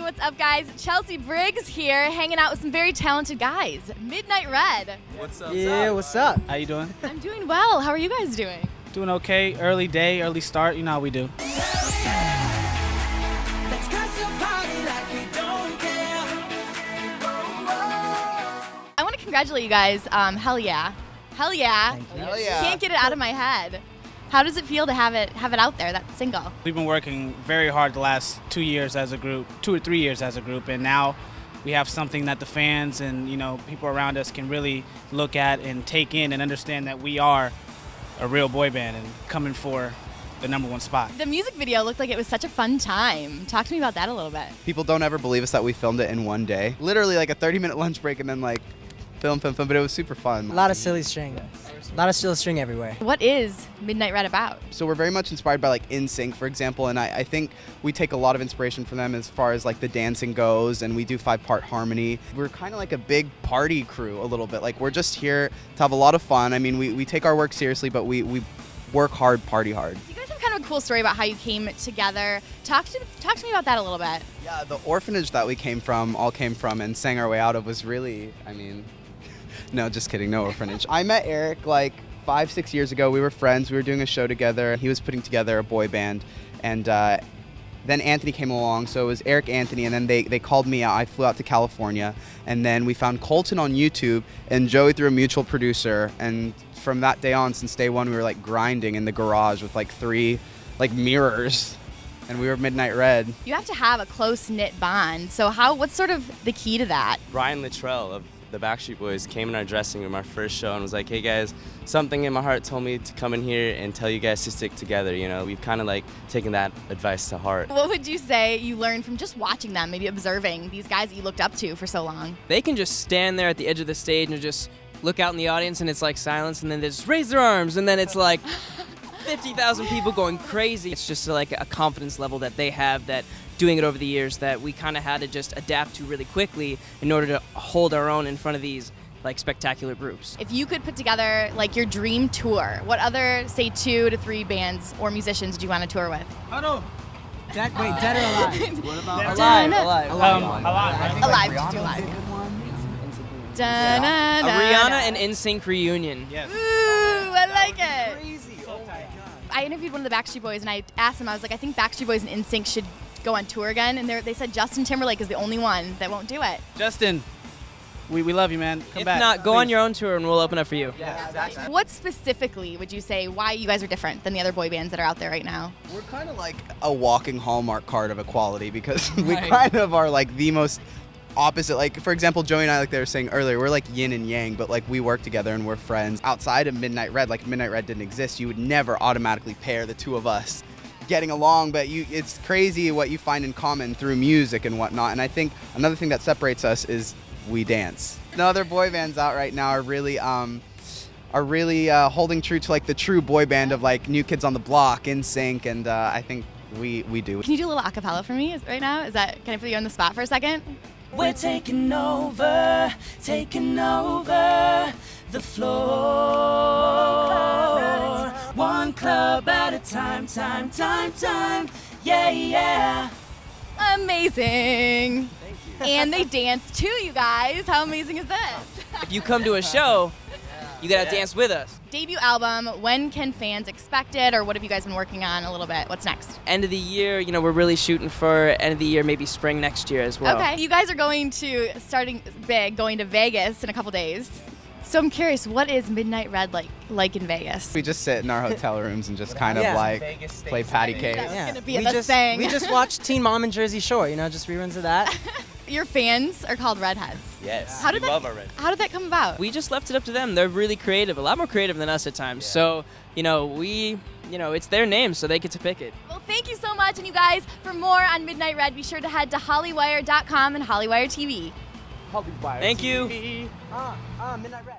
what's up, guys? Chelsea Briggs here, hanging out with some very talented guys. Midnight Red. What's up? Yeah, what's up? How you doing? I'm doing well. How are you guys doing? Doing okay. Early day, early start. You know how we do. I want to congratulate you guys. Hell yeah. Hell yeah. Hell yeah. Can't get it out of my head. How does it feel to have it out there, that single? We've been working very hard the last 2 years as a group, 2 or 3 years as a group, and now we have something that the fans and people around us can really look at and take in and understand that we are a real boy band and coming for the #1 spot. The music video looked like it was such a fun time. Talk to me about that a little bit. People don't ever believe us that we filmed it in one day. Literally like a 30-minute lunch break and then like film, but it was super fun. A lot of silly string. A lot of silly string everywhere. What is Midnight Red about? So we're very much inspired by like NSYNC, for example, and I think we take a lot of inspiration from them as far as like the dancing goes, and we do 5-part harmony. We're kind of like a big party crew a little bit. Like we're just here to have a lot of fun. I mean, we take our work seriously, but we work hard, party hard. You guys have kind of a cool story about how you came together. Talk to me about that a little bit. Yeah, the orphanage that we all came from and sang our way out of was really, I mean, no, just kidding, no orphanage. I met Eric like 5-6 years ago. We were friends, we were doing a show together. He was putting together a boy band, and then Anthony came along, so it was Eric, Anthony, and then they called me out. I flew out to California, and then we found Colton on YouTube, and Joey through a mutual producer, and from that day on, since day one, we were like grinding in the garage with like 3 like mirrors, and we were Midnight Red. You have to have a close-knit bond, so what's sort of the key to that? Ryan Littrell of the Backstreet Boys came in our dressing room our first show and was like, hey guys, something in my heart told me to come in here and tell you guys to stick together. We've kind of like taken that advice to heart. What would you say you learned from just watching them, maybe observing these guys that you looked up to for so long? They can just stand there at the edge of the stage and just look out in the audience, and it's like silence, and then they just raise their arms, and then it's like 50,000 people going crazy. It's just like a confidence level that they have, that doing it over the years, that we kind of had to just adapt to really quickly in order to hold our own in front of these like spectacular groups. If you could put together like your dream tour, what other, say, 2 to 3 bands or musicians do you want to tour with? Hold on. Dead or alive? What about Alive. Alive, just do alive. Rihanna and NSYNC reunion. Yes. Ooh, I like it. I interviewed one of the Backstreet Boys, and I asked them, I was like, I think Backstreet Boys and NSYNC should go on tour again, and they said Justin Timberlake is the only one that won't do it. Justin, we love you, man. Come back. If not, go please. on your own tour and we'll open up for you. Yeah, exactly. What specifically would you say why you guys are different than the other boy bands that are out there right now? We're kind of like a walking Hallmark card of equality, because we kind of are like the most opposite. Like, for example, Joey and I, like they were saying earlier, we're like yin and yang, but like we work together and we're friends. Outside of Midnight Red, like Midnight Red didn't exist, you would never automatically pair the two of us getting along, but it's crazy what you find in common through music and whatnot. And I think another thing that separates us is we dance. The other boy bands out right now are really holding true to like the true boy band of like New Kids on the Block, NSYNC, and I think we do. Can you do a little acapella for me right now? Can I put you on the spot for a second? We're taking over the floor. One club at a time, yeah. Amazing. Thank you. And they dance too, you guys. How amazing is this? If you come to a show, you gotta dance with us. Debut album, when can fans expect it, or what have you guys been working on a little bit? What's next? End of the year, we're really shooting for end of the year, maybe spring next year as well. Okay, you guys are going to, starting big, going to Vegas in a couple days. So I'm curious, what is Midnight Red like in Vegas? We just sit in our hotel rooms and just kind of like play patty cake. That's gonna be we the thing. We just watched Teen Mom and Jersey Shore, just reruns of that. Your fans are called Redheads. Yes, we love our Red. How did that come about? We just left it up to them. They're really creative, a lot more creative than us at times. Yeah. So, it's their name, so they get to pick it. Well, thank you so much, and you guys, for more on Midnight Red, be sure to head to Hollywire.com and Hollywire TV. Thank you. Midnight Red.